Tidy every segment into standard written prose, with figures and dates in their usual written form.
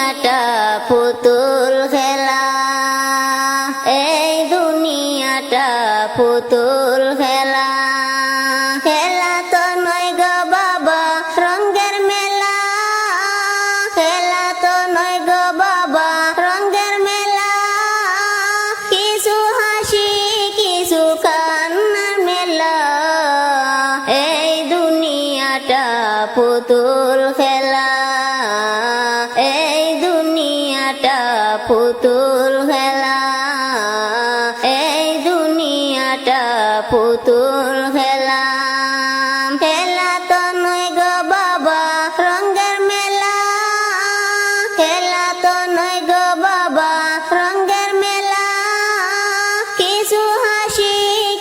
দুনিয়াটা পুতুল খেলা, এই দুনিয়াটা পুতুল খেলা। খেলা তো নয় গো বাবা রঙের মেলা, খেলা তো নয় গো বাবা রঙের মেলা। কিছু হাসি কিছু কান্নার মেলা, এই দুনিয়াটা পুতুল খেলা, এই দুনিয়াটা পুতুল খেলা, এই দুনিয়াটা পুতুল খেলা। খেলা তো নয় গো বাবা রঙের মেলা, খেলা তো নয় গো বাবা রঙের মেলা। কিছু হাসি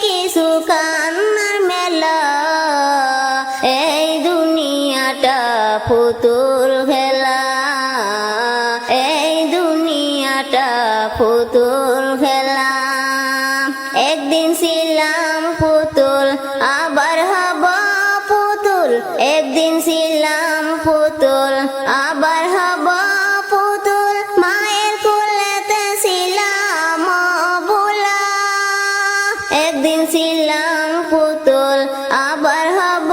কিছু কান্নার মেলা, এই দুনিয়াটা পুতুল খেলা, এই দুনিয়াটা পুতুল খেলা। একদিন ছিলাম পুতুল আবার হব পুতুল, একদিন ছিলাম পুতুল আবার হব পুতুল। মায়ের কোলেতে ছিলাম অবুলা, একদিন ছিলাম পুতুল আবার হব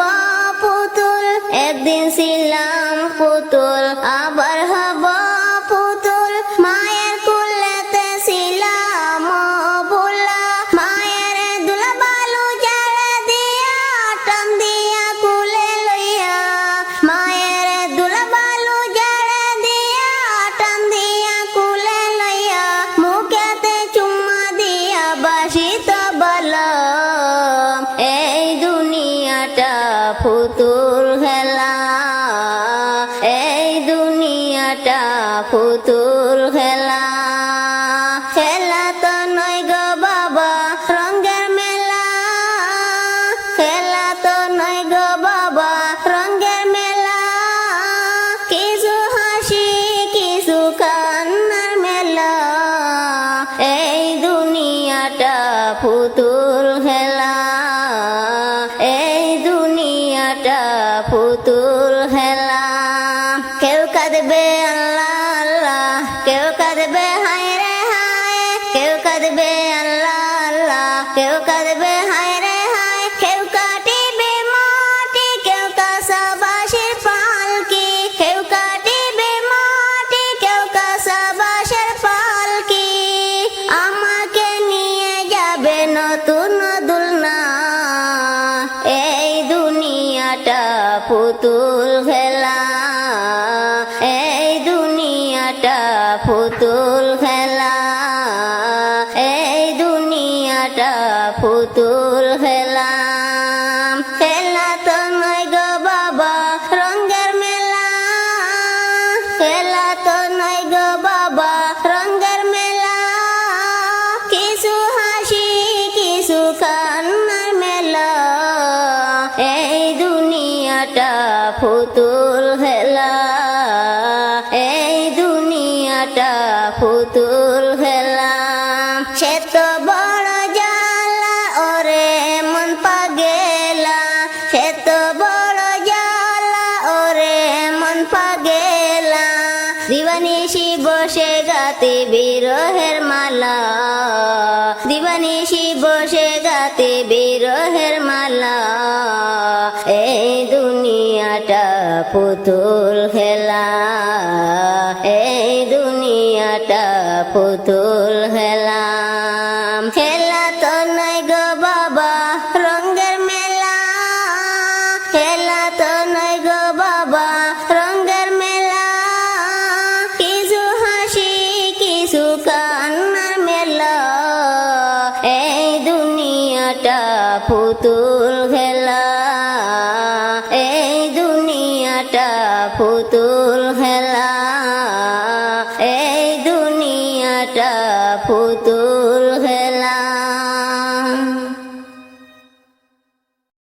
পুতুল, একদিন ছিলাম পুতুল আবার হব পুতুল। মায়ের কোলেতে ছিলাম অবুলা, মায়ের দুলা বালু ঝাড়া দিয়া টান দিয়া কুলে লইয়া, মায়ের দুলা বালু ঝাড়া দিয়া টান দিয়া কুলে লইয়া। মুখেতে চুম্মা দিয়া বাসিত বলম, এই দুনিয়াটা পুতুল খেলা, এই দুনিয়াটা পুতুল খেলা। খেলা তো নয় গো বাবা রঙের মেলা, খেলা তো নয় গো বাবা রঙের মেলা। কিছু হাসি কিছু কান্নার মেলা, এই দুনিয়াটা পুতুল খেলা, এই দুনিয়াটা পুতুল খেলা। কেউ কাঁদবে আল্লাহ আল্লাহ, কেউ কাঁদবে হায় রে হায়, কেউ কাঁদবে আল্লাহ আল্লাহ, কেউ কাঁদবে হায় রে হায়। কেউ কাটিবে মাটি কেউ কাসাবাসের পালকি, কেউ কাটিবে মাটি কেউ কাসাবাসের পালকি। আমাকে নিয়ে যাবে নতুন দুলনা, এই দুনিয়াটা পুতুল খেলা, এই দুনিয়াটা পুতুল খেলা, এই দুনিয়াটা পুতুল খেলা। খেলা তো নয় গো বাবা রঙের মেলা, খেলা তো নয় গো বাবা রঙের মেলা। কিছু হাসি কিছু কান্নার মেলা, এই দুনিয়াটা পুতুল খেলা, এই দুনিয়াটা পুতুল খেলা। সে তো বড় জ্বালা ওরে মন পাগেলা, সে তো বড় জ্বালা ওরে মন পাগেলা। দিবানিশি বসে গাতে বিরহের মালা, দিবানিশি বসে গাতে বিরহের মালা। এই দুনিয়াটা পুতুল খেলা, এই দুনিয়াটা পুতুল খেলা। খেলা তো নয় গো বাবা রঙের মেলা, খেলা তো নয় গো বাবা রঙের মেলা। কিছু হাসি কিছু কান্নার মেলা, এই দুনিয়াটা পুতুল খেলা, এই দুনিয়াটা পুতুল খেলা।